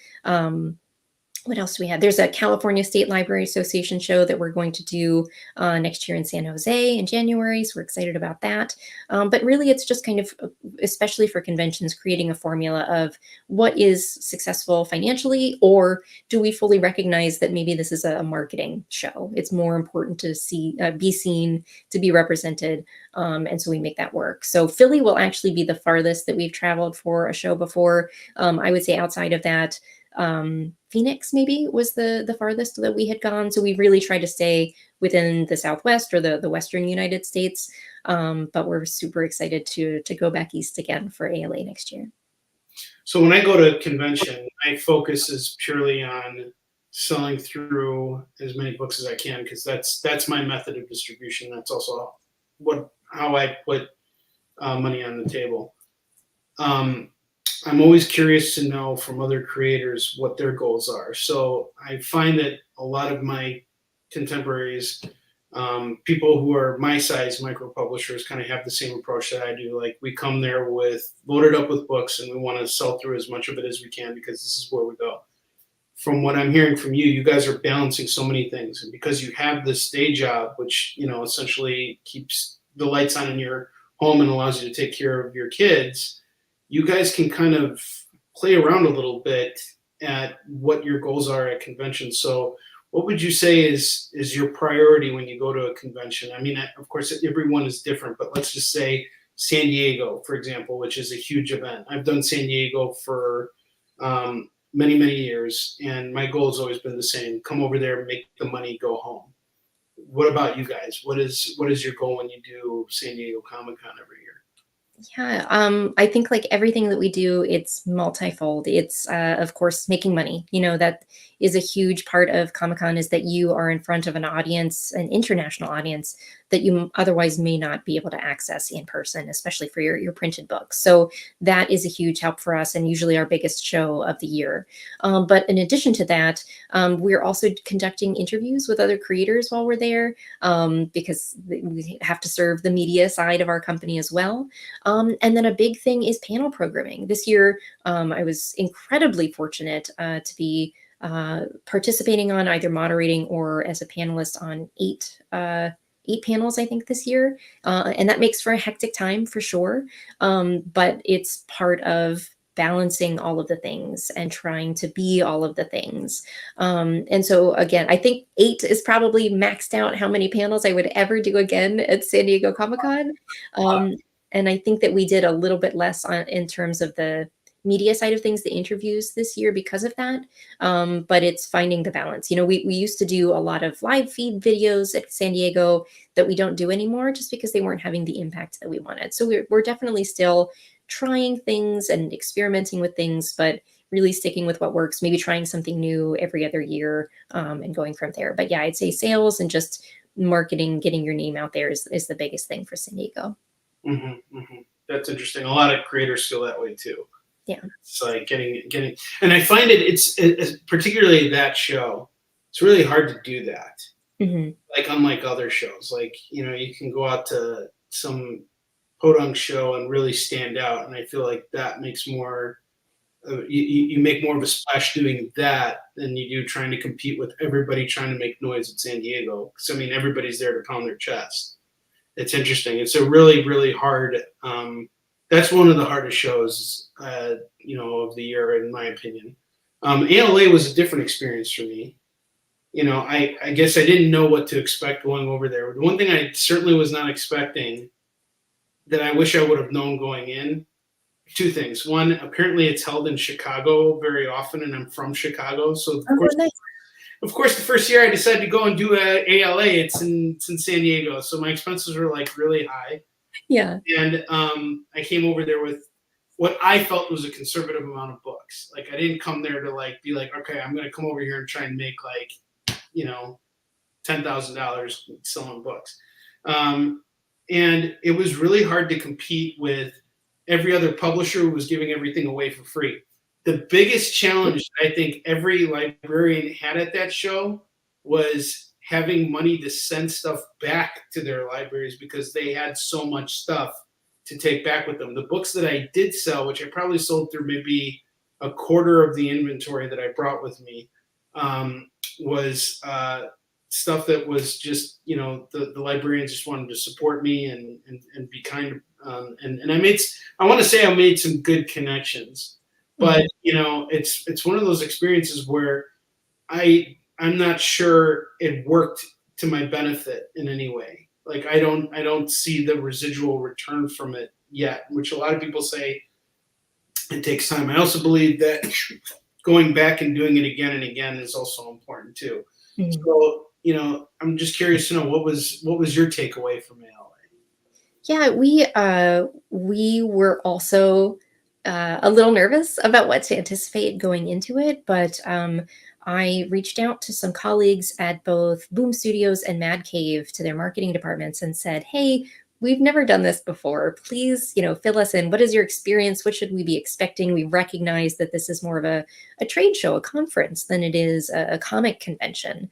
What else do we have? There's a California State Library Association show that we're going to do next year in San Jose in January. So we're excited about that. But really, it's just kind of, especially for conventions, creating a formula of what is successful financially, or do we fully recognize that maybe this is a marketing show? It's more important to be seen, to be represented. And so we make that work. So Philly will actually be the farthest that we've traveled for a show before. I would say outside of that, Phoenix maybe was the farthest that we had gone. So we really try to stay within the Southwest or the Western United States. But we're super excited to go back east again for ALA next year. So when I go to a convention, my focus is purely on selling through as many books as I can, because that's my method of distribution. That's also how I put money on the table. I'm always curious to know from other creators what their goals are. So I find that a lot of my contemporaries, people who are my size, micro publishers, kind of have the same approach that I do. Like, we come there loaded up with books, and we want to sell through as much of it as we can, because this is where we go. From what I'm hearing from you, you guys are balancing so many things. And because you have this day job, which, essentially keeps the lights on in your home and allows you to take care of your kids, you guys can kind of play around a little bit at what your goals are at conventions. So what would you say is your priority when you go to a convention? I mean, of course, everyone is different, but let's just say San Diego, for example, which is a huge event. I've done San Diego for many, many years, and my goal has always been the same: come over there, make the money, go home. What about you guys? What is your goal when you do San Diego Comic-Con every year? Yeah, I think like everything that we do, it's multifold. It's of course making money. You know, that is a huge part of Comic-Con, is that you are in front of an audience, an international audience that you otherwise may not be able to access in person, especially for your printed books. So that is a huge help for us, and usually our biggest show of the year. But in addition to that, we're also conducting interviews with other creators while we're there, because we have to serve the media side of our company as well. And then a big thing is panel programming. This year, I was incredibly fortunate to be participating on, either moderating or as a panelist on eight panels, I think, this year. And that makes for a hectic time for sure. But it's part of balancing all of the things and trying to be all of the things. And so again, I think 8 is probably maxed out how many panels I would ever do again at San Diego Comic-Con. And I think that we did a little bit less in terms of the media side of things, the interviews this year because of that. But it's finding the balance. You know, we used to do a lot of live feed videos at San Diego that we don't do anymore, just because they weren't having the impact that we wanted. So we're definitely still trying things and experimenting with things, but really sticking with what works, maybe trying something new every other year, and going from there. But yeah, I'd say sales and just marketing, getting your name out there is the biggest thing for San Diego. Mm-hmm, mm-hmm. That's interesting. A lot of creators feel that way too. Yeah. It's like getting, and I find it's particularly that show, it's really hard to do that. Mm-hmm. Like, unlike other shows, like, you know, you can go out to some podunk show and really stand out. And I feel like that makes more, you make more of a splash doing that than you do trying to compete with everybody trying to make noise at San Diego. Because I mean, everybody's there to pound their chest. It's interesting. It's a really, really hard, that's one of the hardest shows, you know, of the year, in my opinion. ALA was a different experience for me. You know, I guess I didn't know what to expect going over there. The one thing I certainly was not expecting, that I wish I would have known going in, two things. One, apparently it's held in Chicago very often, and I'm from Chicago. So of course, the first year I decided to go and do a ALA, it's in San Diego. So my expenses were like really high. Yeah. And I came over there with what I felt was a conservative amount of books. Like, I didn't come there to like be like, okay, I'm going to come over here and try and make like, you know, $10,000 selling books. And it was really hard to compete with every other publisher who was giving everything away for free. The biggest challenge I think every librarian had at that show was having money to send stuff back to their libraries, because they had so much stuff to take back with them. The books that I did sell, which I probably sold through maybe a quarter of the inventory that I brought with me, was stuff that was just, you know, the librarians just wanted to support me and be kind. And I want to say I made some good connections, but you know, it's one of those experiences where I'm not sure it worked to my benefit in any way. Like, I don't see the residual return from it yet, which a lot of people say it takes time. I also believe that going back and doing it again and again is also important too. Mm-hmm. So, you know, I'm just curious to know, what was your takeaway from ALA? Yeah, we were also a little nervous about what to anticipate going into it, but I reached out to some colleagues at both Boom Studios and Mad Cave, to their marketing departments, and said, hey, we've never done this before. Please, you know, fill us in. What is your experience? What should we be expecting? We recognize that this is more of a trade show, a conference, than it is a comic convention.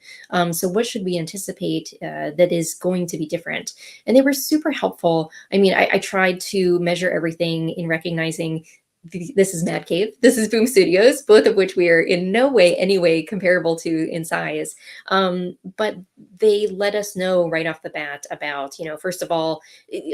So what should we anticipate that is going to be different? And they were super helpful. I mean, I tried to measure everything in recognizing this is Mad Cave, this is Boom Studios, both of which we are in no way, any way comparable to in size. But they let us know right off the bat about, first of all,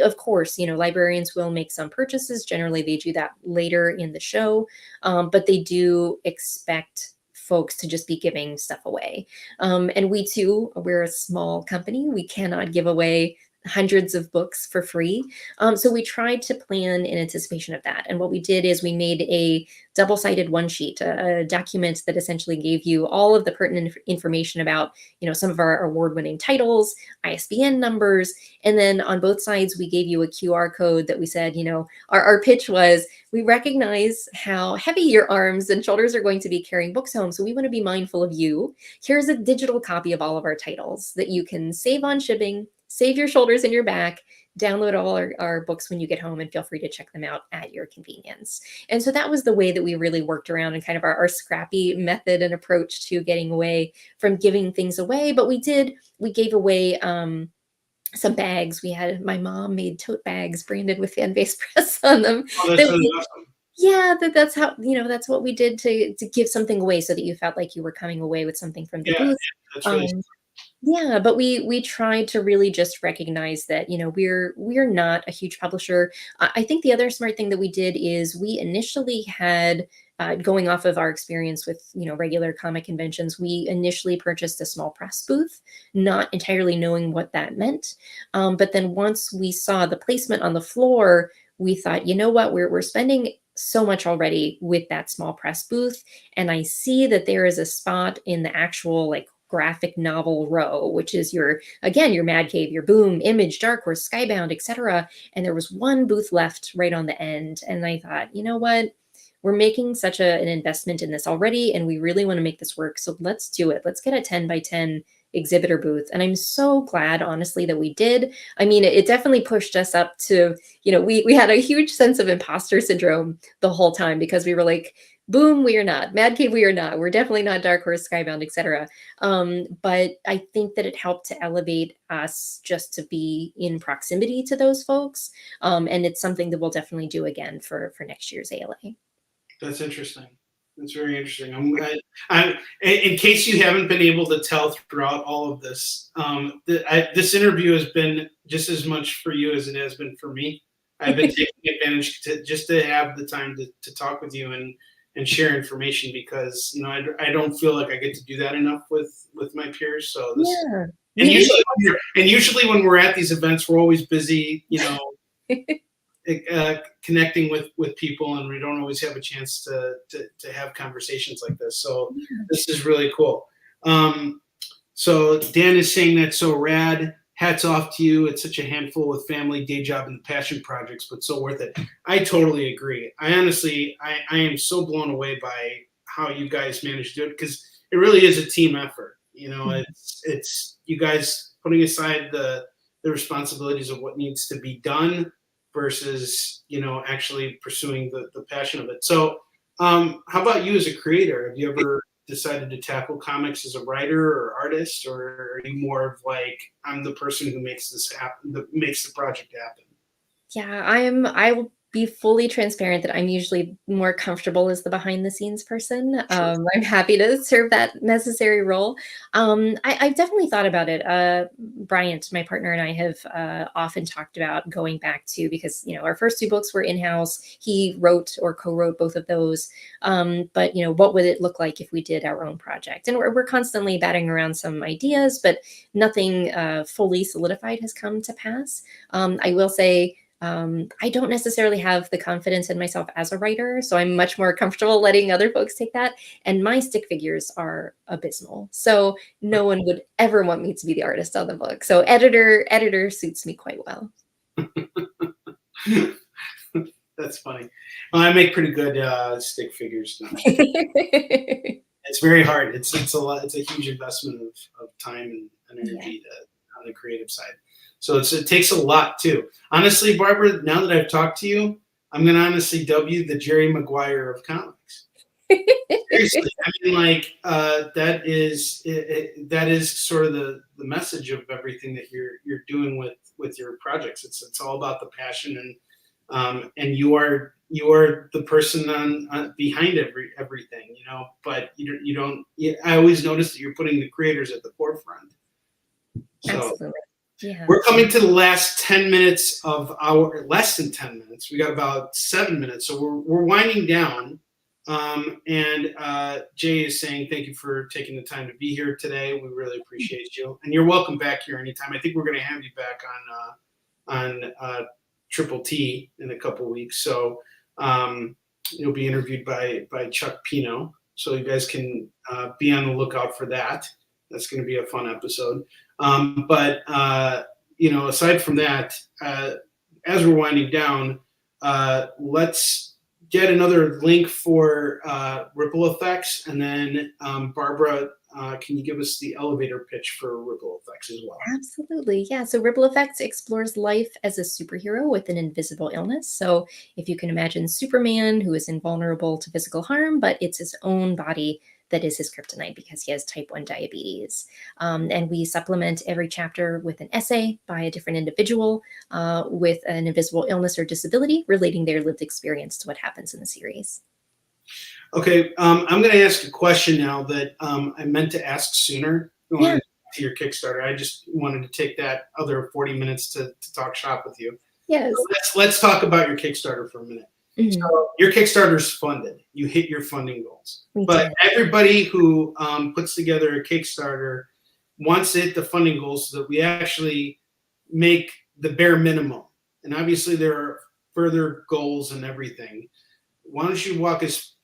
of course, librarians will make some purchases. Generally, they do that later in the show, but they do expect folks to just be giving stuff away. And we too, we're a small company. We cannot give away hundreds of books for free. So we tried to plan in anticipation of that. And what we did is we made a double-sided one sheet, a document that essentially gave you all of the pertinent information about, some of our award-winning titles, ISBN numbers. And then on both sides, we gave you a QR code that we said, our pitch was, we recognize how heavy your arms and shoulders are going to be carrying books home. So we want to be mindful of you. Here's a digital copy of all of our titles that you can save on shipping, save your shoulders and your back, download all our books when you get home, and feel free to check them out at your convenience. And so that was the way that we really worked around and kind of our scrappy method and approach to getting away from giving things away. But we gave away some bags. My mom made tote bags branded with Fanbase Press on them. Oh, that's really awesome. Yeah, that's how, that's what we did to give something away so that you felt like you were coming away with something from the booth. That's really Yeah, but we tried to really just recognize that, we're not a huge publisher. I think the other smart thing that we did is we initially had, going off of our experience with, regular comic conventions, we initially purchased a small press booth, not entirely knowing what that meant. But then once we saw the placement on the floor, we thought, you know what, we're spending so much already with that small press booth. And I see that there is a spot in the actual graphic novel row, which is your Mad Cave, your Boom, Image, Dark Horse, Skybound, etc. And there was one booth left right on the end. And I thought, you know what? We're making such an investment in this already, and we really want to make this work. So let's do it. Let's get a 10 by 10 exhibitor booth. And I'm so glad, honestly, that we did. I mean, it definitely pushed us up to, we had a huge sense of imposter syndrome the whole time, because we were like, Boom, we are not. Mad Cave, we are not. We're definitely not Dark Horse, Skybound, etc. But I think that it helped to elevate us just to be in proximity to those folks. And it's something that we'll definitely do again for next year's ALA. That's interesting. That's very interesting. In case you haven't been able to tell throughout all of this, this interview has been just as much for you as it has been for me. I've been taking advantage to have the time to talk with you and share information, because I don't feel like I get to do that enough with my peers. So this, usually when we're at these events, we're always busy, connecting with people, and we don't always have a chance to have conversations like this. So this is really cool. So Dan is saying that's so rad. Hats off to you. It's such a handful with family, day job, and passion projects, but so worth it. I totally agree. I honestly am so blown away by how you guys managed to do it, because it really is a team effort. It's you guys putting aside the responsibilities of what needs to be done versus, actually pursuing the passion of it. So how about you as a creator? Have you ever decided to tackle comics as a writer or artist, or are you more of like, I'm the person who makes this happen, that makes the project happen? Yeah, I will be fully transparent that I'm usually more comfortable as the behind the scenes person. I'm happy to serve that necessary role. I've definitely thought about it. Bryant, my partner, and I have often talked about going back to, because, our first two books were in-house. He wrote or co-wrote both of those. But, what would it look like if we did our own project? And we're constantly batting around some ideas, but nothing fully solidified has come to pass. I will say, I don't necessarily have the confidence in myself as a writer, so I'm much more comfortable letting other folks take that. And my stick figures are abysmal, so no one would ever want me to be the artist on the book. So editor suits me quite well. That's funny. Well, I make pretty good stick figures now. It's very hard. It's a lot. It's a huge investment of time and energy on the creative side. So it takes a lot too. Honestly, Barbara, now that I've talked to you, I'm going to honestly dub you the Jerry Maguire of comics. Seriously, I mean, that is sort of the message of everything that you're doing with your projects. It's all about the passion, and you are you are the person on behind everything, you know. But you don't. I always notice that you're putting the creators at the forefront. So Absolutely. Yeah. we're coming to the last 10 minutes of our, less than 10 minutes. We got about 7 minutes, so we're winding down. And Jay is saying thank you for taking the time to be here today. We really appreciate you, and you're welcome back here anytime. I think we're going to have you back on Triple T in a couple of weeks. So you'll be interviewed by Chuck Pino. So you guys can be on the lookout for that. That's going to be a fun episode. But you know, aside from that, as we're winding down, let's get another link for Ripple Effects, and then Barbara, can you give us the elevator pitch for Ripple Effects as well? Absolutely. Yeah. So Ripple Effects explores life as a superhero with an invisible illness. So if you can imagine Superman, who is invulnerable to physical harm, but it's his own body that is his kryptonite because he has type 1 diabetes. And we supplement every chapter with an essay by a different individual with an invisible illness or disability relating their lived experience to what happens in the series. Okay, I'm going to ask a question now that I meant to ask sooner. Yeah. To your Kickstarter, I just wanted to take that other 40 minutes to talk shop with you. Yes. So let's talk about your Kickstarter for a minute. Mm-hmm. So your Kickstarter's funded. You hit your funding goals. We But did. everybody who puts together a Kickstarter wants to hit the funding goals so that we actually make the bare minimum. And obviously there are further goals and everything. Why don't you walk us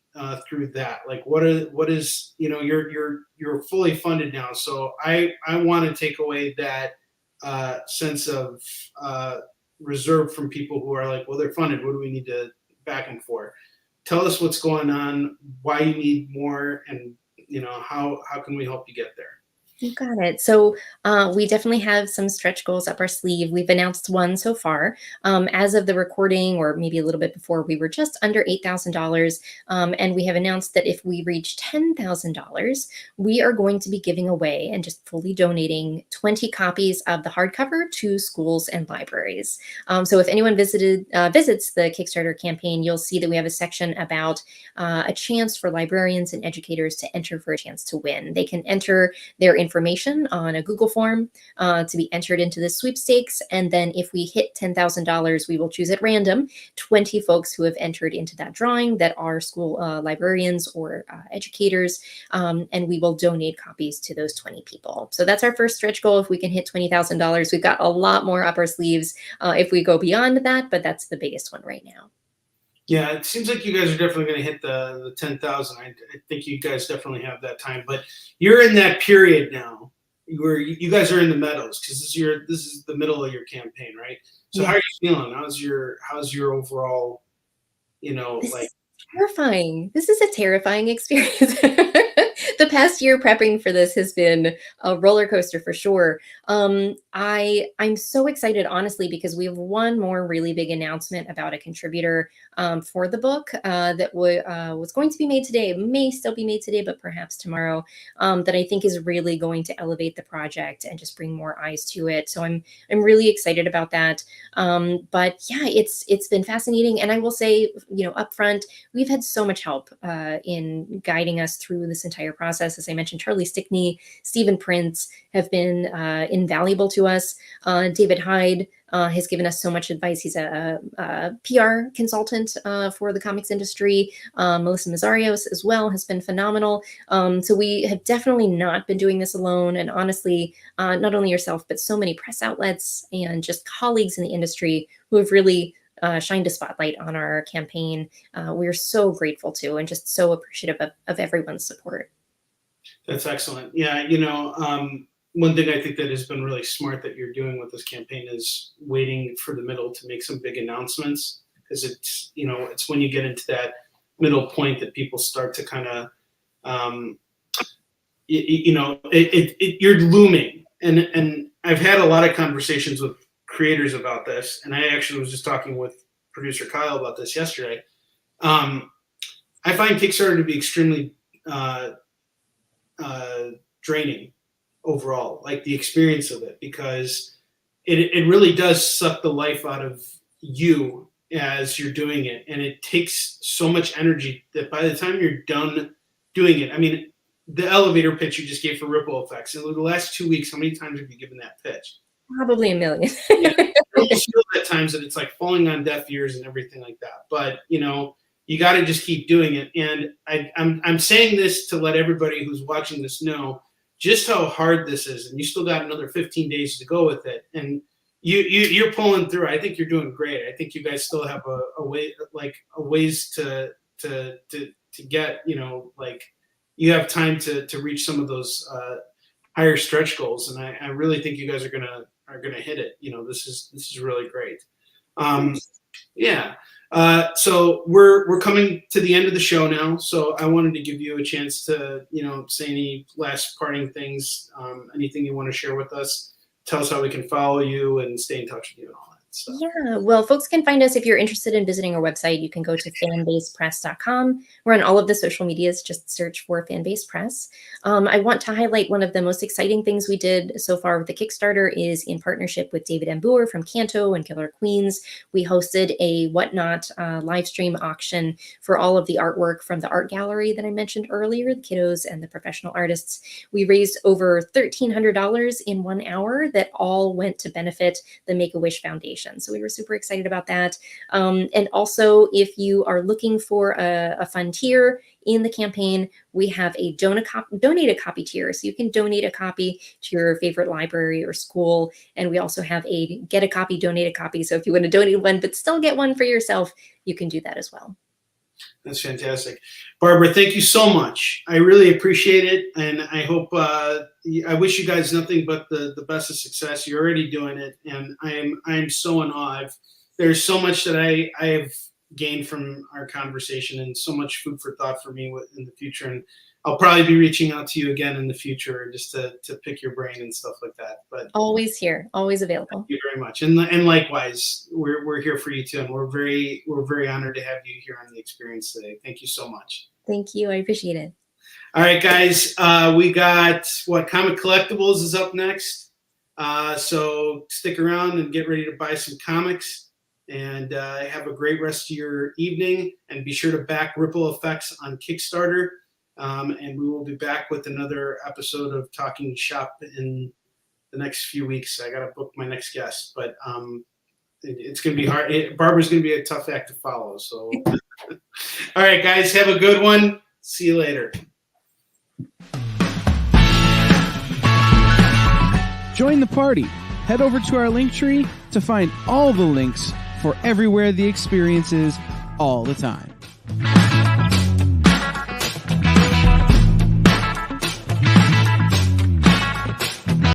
through that? Like what is, you know, you're fully funded now. So I want to take away that sense of reserve from people who are like, well, they're funded. What do we need to back them for? Tell us what's going on, why you need more, and you know, how can we help you get there? You got it. So we definitely have some stretch goals up our sleeve. We've announced one so far. As of the recording, or maybe a little bit before, we were just under $8,000. And we have announced that if we reach $10,000, we are going to be giving away and just fully donating 20 copies of the hardcover to schools and libraries. So if anyone visits the Kickstarter campaign, you'll see that we have a section about a chance for librarians and educators to enter for a chance to win. They can enter their information on a Google form to be entered into the sweepstakes. And then if we hit $10,000, we will choose at random 20 folks who have entered into that drawing that are school librarians or educators. And we will donate copies to those 20 people. So that's our first stretch goal. If we can hit $20,000, we've got a lot more up our sleeves if we go beyond that, but that's the biggest one right now. Yeah, it seems like you guys are definitely going to hit the 10,000. I think you guys definitely have that time. But you're in that period now where you guys are in the Meadows, because this is the middle of your campaign, right? So Yeah. how are you feeling? How's your overall, you know, This like? is terrifying. This is a terrifying experience. The past year prepping for this has been a roller coaster for sure. I'm so excited, honestly, because we have one more really big announcement about a contributor for the book that was going to be made today. It may still be made today, but perhaps tomorrow. That I think is really going to elevate the project and just bring more eyes to it. So I'm really excited about that. But yeah, it's been fascinating, and I will say, you know, upfront, we've had so much help in guiding us through this entire process. As I mentioned, Charlie Stickney, Stephen Prince have been invaluable to us. David Hyde has given us so much advice. He's a PR consultant for the comics industry. Melissa Mazzarios as well has been phenomenal. So we have definitely not been doing this alone. And honestly, not only yourself, but so many press outlets and just colleagues in the industry who have really shined a spotlight on our campaign. We're so grateful to and just so appreciative of everyone's support. That's excellent. Yeah, you know, one thing I think that has been really smart that you're doing with this campaign is waiting for the middle to make some big announcements, because it's, you know, it's when you get into that middle point that people start to kind of, you know, you're looming. And I've had a lot of conversations with creators about this, and I actually was just talking with producer Kyle about this yesterday. I find Kickstarter to be extremely draining overall, like the experience of it, because it really does suck the life out of you as you're doing it, and it takes so much energy that by the time you're done doing it, I mean, the elevator pitch you just gave for ripple effects, in the last 2 weeks, how many times have you given that pitch? Probably a million. Yeah, I feel at times that it's like falling on deaf ears and everything like that. But you got to just keep doing it. And I'm saying this to let everybody who's watching this know just how hard this is. And you still got another 15 days to go with it. And you're pulling through. I think you're doing great. I think you guys still have a ways to get, you have time to reach some of those higher stretch goals. And I really think you guys are gonna hit it. This is really great. So we're coming to the end of the show now. So I wanted to give you a chance to, say any last parting things, anything you want to share with us. Tell us how we can follow you and stay in touch with you and all that stuff. Yeah, well, folks can find us if you're interested in visiting our website. You can go to fanbasepress.com. We're on all of the social medias. Just search for Fanbase Press. I want to highlight one of the most exciting things we did so far with the Kickstarter is in partnership with David M. Boer from Canto and Killer Queens. We hosted a Whatnot live stream auction for all of the artwork from the art gallery that I mentioned earlier, the kiddos and the professional artists. We raised over $1,300 in 1 hour that all went to benefit the Make-A-Wish Foundation. So we were super excited about that. And also, if you are looking for a fun tier in the campaign, we have a donate a copy tier. So you can donate a copy to your favorite library or school. And we also have a get a copy, donate a copy. So if you want to donate one, but still get one for yourself, you can do that as well. That's fantastic. Barbara, thank you so much. I really appreciate it. And I hope, I wish you guys nothing but the best of success. You're already doing it. And I am so in awe. There's so much that I have gained from our conversation and so much food for thought for me in the future. And I'll probably be reaching out to you again in the future just to pick your brain and stuff like that. But always here, always available. Thank you very much. And likewise, we're here for you too. And we're very honored to have you here on the experience today. Thank you so much. Thank you. I appreciate it. All right, guys, we got Comic Collectibles is up next. So stick around and get ready to buy some comics. And have a great rest of your evening. And be sure to back Ripple Effects on Kickstarter. And we will be back with another episode of Talking Shop in the next few weeks. I got to book my next guest, but it's going to be hard. Barbara's going to be a tough act to follow. So, all right, guys, have a good one. See you later. Join the party. Head over to our link tree to find all the links for everywhere the experience is all the time.